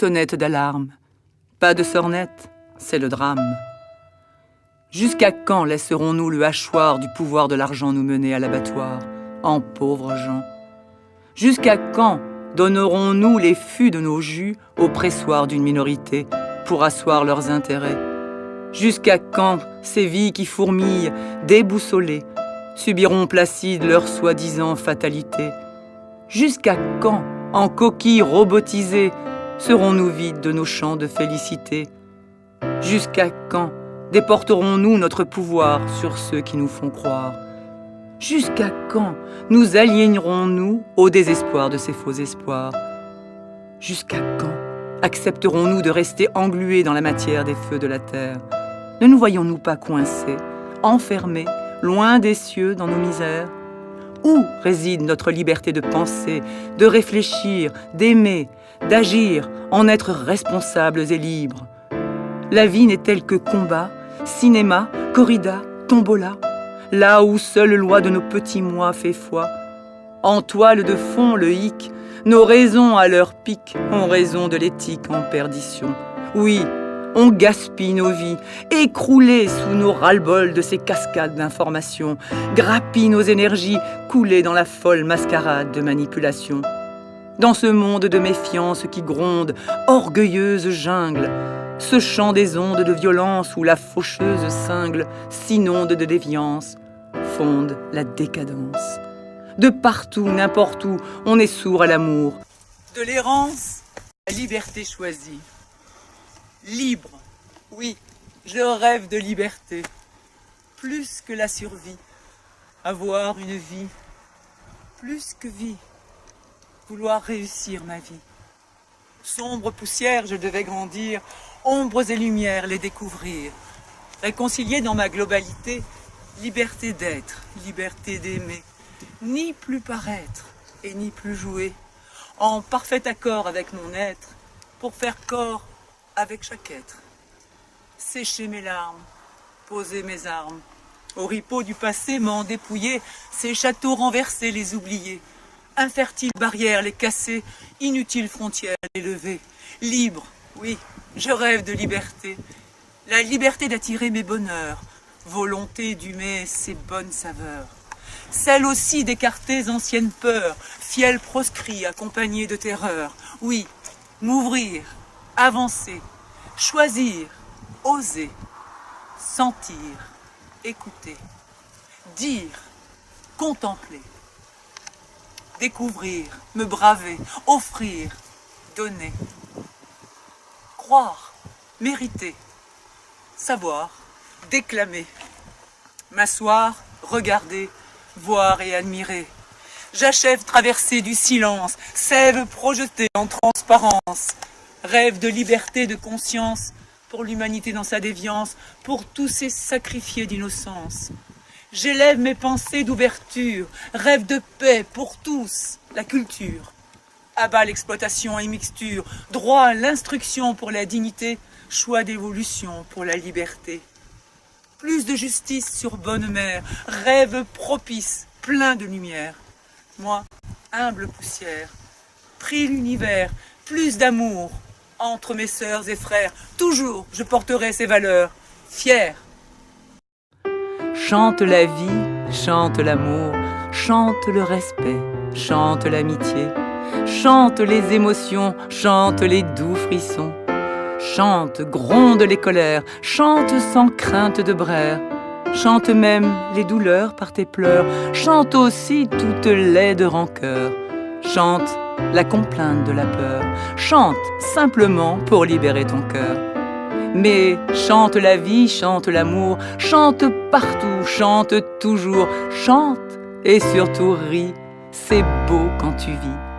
sonnette d'alarme. Pas de sornette, c'est le drame. Jusqu'à quand laisserons-nous le hachoir du pouvoir de l'argent nous mener à l'abattoir, en pauvres gens? Jusqu'à quand donnerons-nous les fûts de nos jus au pressoir d'une minorité pour asseoir leurs intérêts? Jusqu'à quand ces vies qui fourmillent, déboussolées, subiront placides leur soi-disant fatalité? Jusqu'à quand, en coquilles robotisées, serons-nous vides de nos chants de félicité? Jusqu'à quand déporterons-nous notre pouvoir sur ceux qui nous font croire? Jusqu'à quand nous aliénerons-nous au désespoir de ces faux espoirs? Jusqu'à quand accepterons-nous de rester englués dans la matière des feux de la terre? Ne nous voyons-nous pas coincés, enfermés, loin des cieux dans nos misères? Où réside notre liberté de penser, de réfléchir, d'aimer, d'agir, en être responsables et libres? La vie n'est-elle que combat, cinéma, corrida, tombola, là où seule loi de nos petits mois fait foi? En toile de fond, le hic, nos raisons à leur pic ont raison de l'éthique en perdition. Oui, on gaspille nos vies, écroulées sous nos ras-le-bol de ces cascades d'informations, grappille nos énergies, coulées dans la folle mascarade de manipulation. Dans ce monde de méfiance qui gronde, orgueilleuse jungle, ce chant des ondes de violence où la faucheuse cingle s'inonde de déviance, fonde la décadence. De partout, n'importe où, on est sourd à l'amour. De l'errance, la liberté choisie. Libre, oui, je rêve de liberté, plus que la survie, avoir une vie, plus que vie, vouloir réussir ma vie. Sombre poussière, je devais grandir, ombres et lumières, les découvrir, réconcilier dans ma globalité, liberté d'être, liberté d'aimer, ni plus paraître et ni plus jouer, en parfait accord avec mon être, pour faire corps avec chaque être. Sécher mes larmes, poser mes armes, au ripot du passé m'en dépouiller, ces châteaux renversés, les oublier, infertiles barrières, les casser, inutiles frontières, les lever, libre, oui, je rêve de liberté, la liberté d'attirer mes bonheurs, volonté d'humer ses bonnes saveurs, celle aussi d'écarter anciennes peurs, fiel proscrit accompagné de terreur, oui, m'ouvrir, avancer, choisir, oser, sentir, écouter, dire, contempler, découvrir, me braver, offrir, donner, croire, mériter, savoir, déclamer, m'asseoir, regarder, voir et admirer. J'achève traversée du silence, sève projetée en transparence, rêve de liberté, de conscience, pour l'humanité dans sa déviance, pour tous ces sacrifiés d'innocence. J'élève mes pensées d'ouverture, rêve de paix pour tous, la culture. Abat l'exploitation et mixture, droit à l'instruction pour la dignité, choix d'évolution pour la liberté. Plus de justice sur bonne mer, rêve propice, plein de lumière. Moi, humble poussière, prie l'univers, plus d'amour. Entre mes sœurs et frères, toujours je porterai ces valeurs, fière. Chante la vie, chante l'amour, chante le respect, chante l'amitié, chante les émotions, chante les doux frissons, chante, gronde les colères, chante sans crainte de braire, chante même les douleurs par tes pleurs, chante aussi toute laide rancœur, chante la complainte de la peur, chante simplement pour libérer ton cœur. Mais chante la vie, chante l'amour, chante partout, chante toujours, chante et surtout ris, c'est beau quand tu vis.